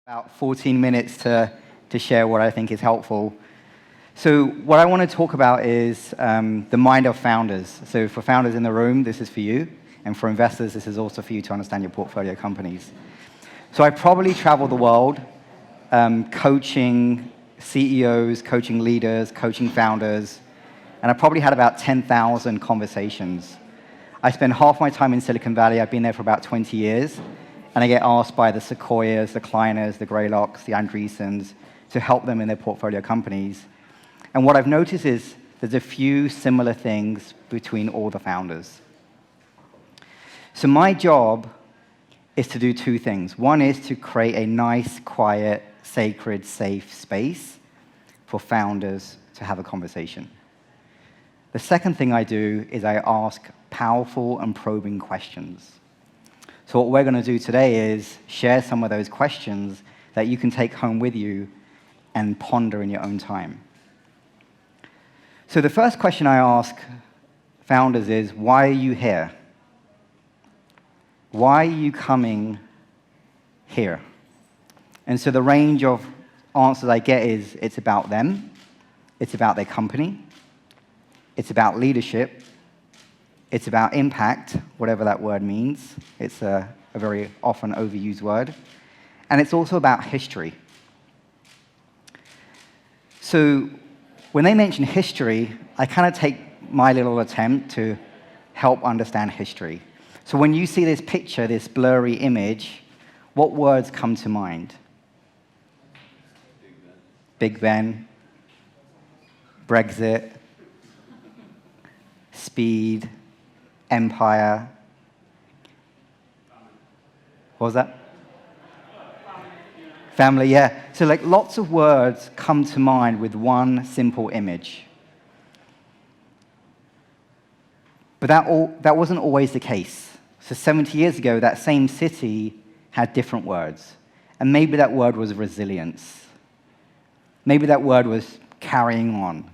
About 14 minutes to share what I think is helpful. So what I want to talk about is the mind of founders. So for founders in the room, this is for you. And for investors, this is also for you to understand your portfolio companies. So I probably travel the world coaching CEOs, coaching leaders, coaching founders. And I probably had about 10,000 conversations. I spend half my time in Silicon Valley. I've been there for about 20 years. And I get asked by the Sequoias, the Kleiners, the Greylocks, the Andreessens to help them in their portfolio companies. And what I've noticed is there's a few similar things between all the founders. So my job is to do two things. One is to create a nice, quiet, sacred, safe space for founders to have a conversation. The second thing I do is I ask powerful and probing questions. So what we're going to do today is share some of those questions that you can take home with you and ponder in your own time. So the first question I ask founders is, why are you here? Why are you coming here? And so the range of answers I get is, it's about them, it's about their company, it's about leadership, it's about impact, whatever that word means. It's a very often overused word. And it's also about history. So when they mention history, I kind of take my little attempt to help understand history. So when you see this picture, this blurry image, what words come to mind? Big Ben, Brexit, speed, empire. What was that? Family, yeah. So like lots of words come to mind with one simple image. But that wasn't always the case. So 70 years ago, that same city had different words. And maybe that word was resilience. Maybe that word was carrying on.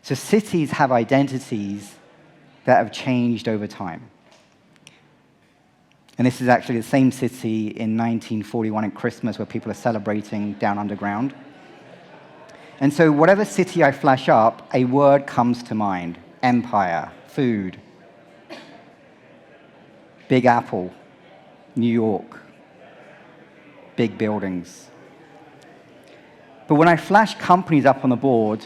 So cities have identities that have changed over time. And this is actually the same city in 1941 at Christmas where people are celebrating down underground. And so whatever city I flash up, a word comes to mind. Empire, food, Big Apple, New York, big buildings. But when I flash companies up on the board,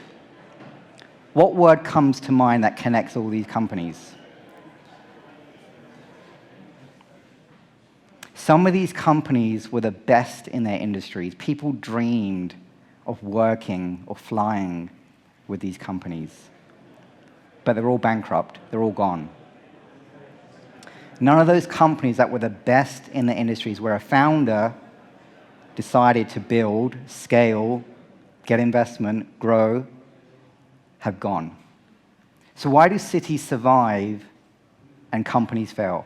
what word comes to mind that connects all these companies? Some of these companies were the best in their industries. People dreamed of working or flying with these companies. But they're all bankrupt. They're all gone. None of those companies that were the best in their industries, where a founder decided to build, scale, get investment, grow, have gone. So why do cities survive and companies fail?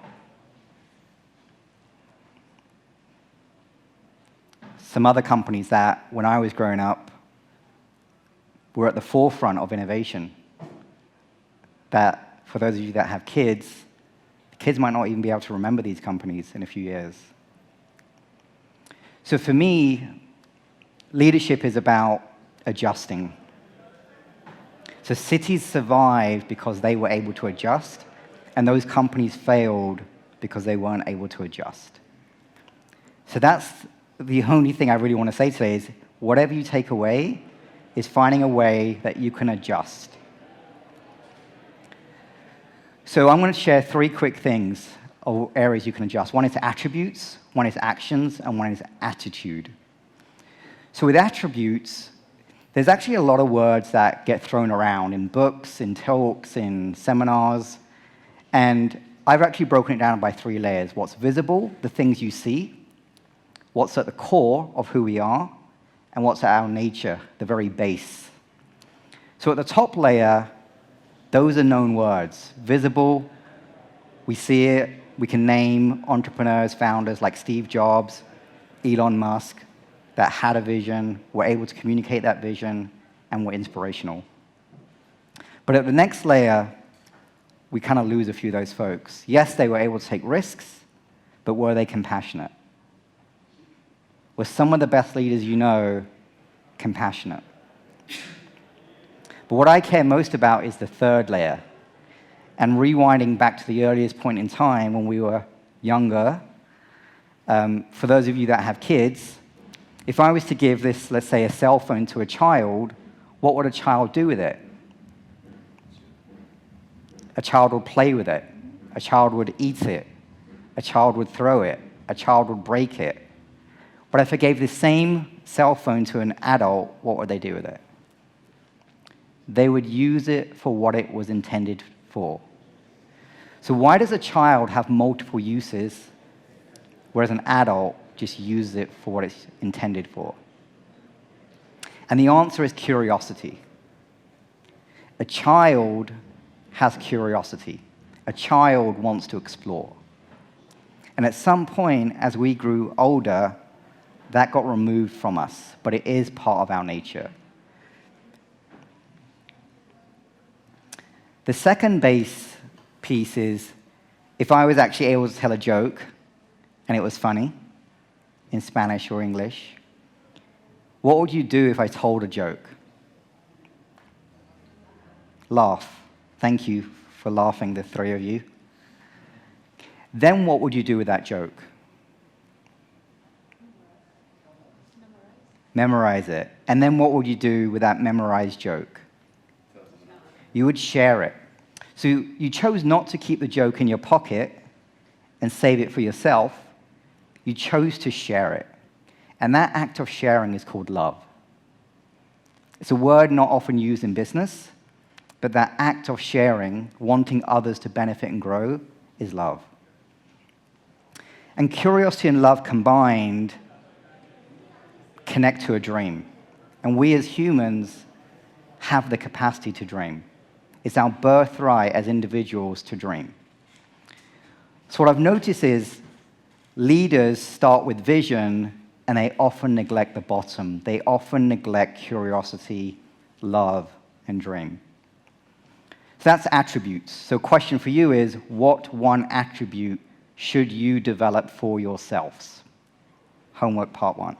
Some other companies that, when I was growing up, were at the forefront of innovation. That, for those of you that have kids, kids might not even be able to remember these companies in a few years. So for me, leadership is about adjusting. So cities survived because they were able to adjust, and those companies failed because they weren't able to adjust. So that's the only thing I really want to say today is whatever you take away is finding a way that you can adjust. So I'm going to share three quick things or areas you can adjust. One is attributes, one is actions, and one is attitude. So with attributes, there's actually a lot of words that get thrown around in books, in talks, in seminars, and I've actually broken it down by three layers. What's visible, the things you see, what's at the core of who we are, and what's at our nature, the very base. So at the top layer, those are known words. Visible, we see it, we can name entrepreneurs, founders like Steve Jobs, Elon Musk, that had a vision, were able to communicate that vision, and were inspirational. But at the next layer, we kind of lose a few of those folks. Yes, they were able to take risks, but were they compassionate? Were some of the best leaders you know compassionate? But what I care most about is the third layer. And rewinding back to the earliest point in time when we were younger, for those of you that have kids, if I was to give this, let's say, a cell phone to a child, what would a child do with it? A child would play with it. A child would eat it. A child would throw it. A child would break it. But if I gave the same cell phone to an adult, what would they do with it? They would use it for what it was intended for. So why does a child have multiple uses, whereas an adult just uses it for what it's intended for? And the answer is curiosity. A child has curiosity. A child wants to explore. And at some point, as we grew older, that got removed from us, but it is part of our nature. The second base piece is, if I was actually able to tell a joke, and it was funny, in Spanish or English, what would you do if I told a joke? Laugh. Thank you for laughing, the three of you. Then what would you do with that joke? Memorize it. And then what would you do with that memorized joke? You would share it. So you chose not to keep the joke in your pocket and save it for yourself. You chose to share it. And that act of sharing is called love. It's a word not often used in business, but that act of sharing, wanting others to benefit and grow, is love. And curiosity and love combined connect to a dream. And we as humans have the capacity to dream. It's our birthright as individuals to dream. So what I've noticed is leaders start with vision and they often neglect the bottom. They often neglect curiosity, love, and dream. So that's attributes. So question for you is, what one attribute should you develop for yourselves? Homework part one.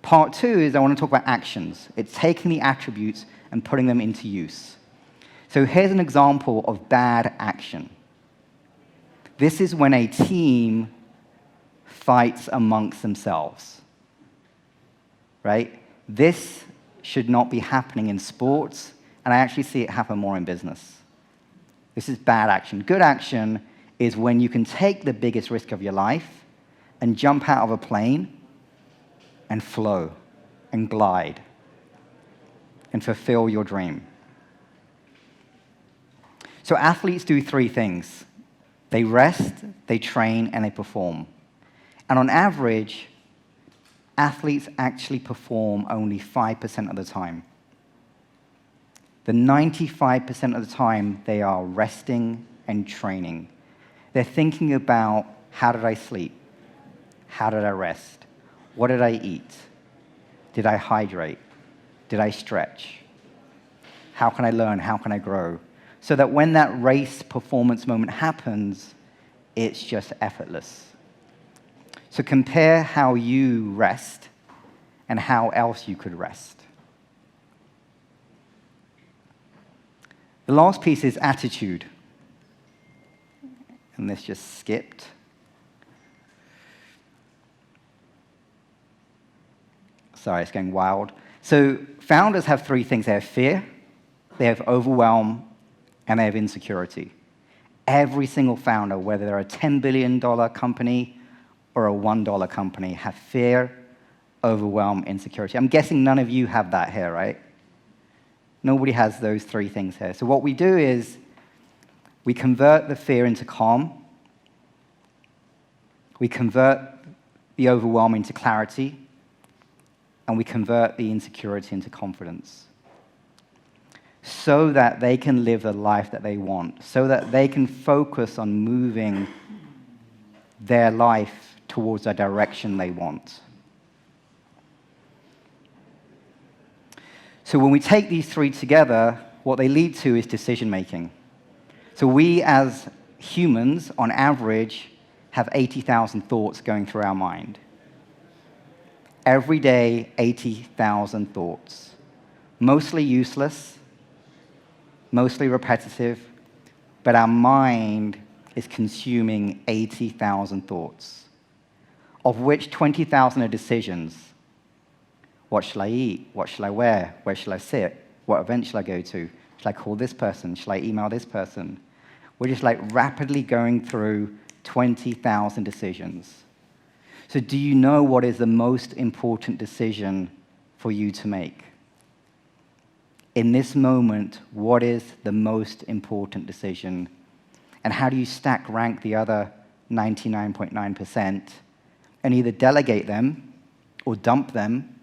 Part two is I want to talk about actions. It's taking the attributes and putting them into use. So here's an example of bad action. This is when a team fights amongst themselves, right? This should not be happening in sports, and I actually see it happen more in business. This is bad action. Good action is when you can take the biggest risk of your life and jump out of a plane and flow and glide and fulfill your dream. So athletes do three things. They rest, they train, and they perform. And on average, athletes actually perform only 5% of the time. The 95% of the time, they are resting and training. They're thinking about, how did I sleep? How did I rest? What did I eat? Did I hydrate? Did I stretch? How can I learn? How can I grow? So that when that race performance moment happens, it's just effortless. So compare how you rest and how else you could rest. The last piece is attitude. And this just skipped. Sorry, it's going wild. So founders have three things. They have fear, they have overwhelm, and they have insecurity. Every single founder, whether they're a $10 billion company or a $1 company, have fear, overwhelm, insecurity. I'm guessing none of you have that here, right? Nobody has those three things here. So what we do is we convert the fear into calm. We convert the overwhelm into clarity. And we convert the insecurity into confidence, so that they can live the life that they want, so that they can focus on moving their life towards a direction they want. So when we take these three together, what they lead to is decision-making. So we as humans, on average, have 80,000 thoughts going through our mind. Every day, 80,000 thoughts. Mostly useless, mostly repetitive, but our mind is consuming 80,000 thoughts, of which 20,000 are decisions. What shall I eat? What shall I wear? Where shall I sit? What event shall I go to? Shall I call this person? Shall I email this person? We're just like rapidly going through 20,000 decisions. So do you know what is the most important decision for you to make? In this moment, what is the most important decision? And how do you stack rank the other 99.9% and either delegate them or dump them?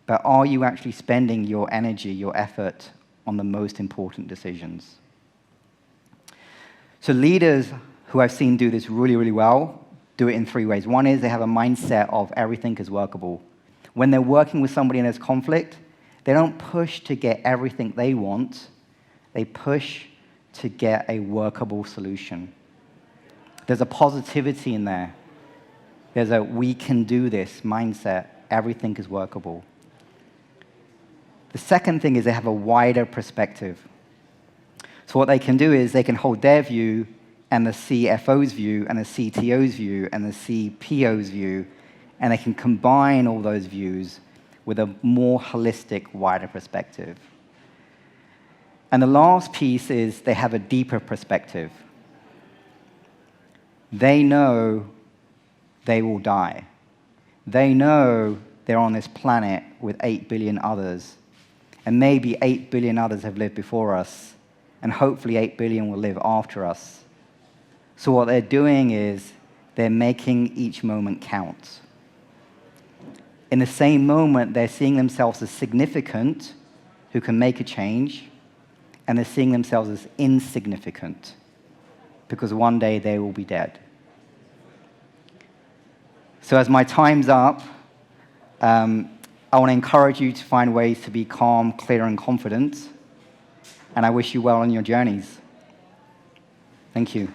But are you actually spending your energy, your effort on the most important decisions? So leaders who I've seen do this really, really well do it in three ways. One is they have a mindset of everything is workable. When they're working with somebody and there's conflict, they don't push to get everything they want. They push to get a workable solution. There's a positivity in there. There's a we can do this mindset. Everything is workable. The second thing is they have a wider perspective. So what they can do is they can hold their view and the CFO's view and the CTO's view and the CPO's view, and they can combine all those views with a more holistic, wider perspective. And the last piece is they have a deeper perspective. They know they will die. They know they're on this planet with 8 billion others, and maybe 8 billion others have lived before us, and hopefully 8 billion will live after us. So what they're doing is they're making each moment count. In the same moment, they're seeing themselves as significant, who can make a change, and they're seeing themselves as insignificant, because one day they will be dead. So as my time's up, I want to encourage you to find ways to be calm, clear, and confident, and I wish you well on your journeys. Thank you.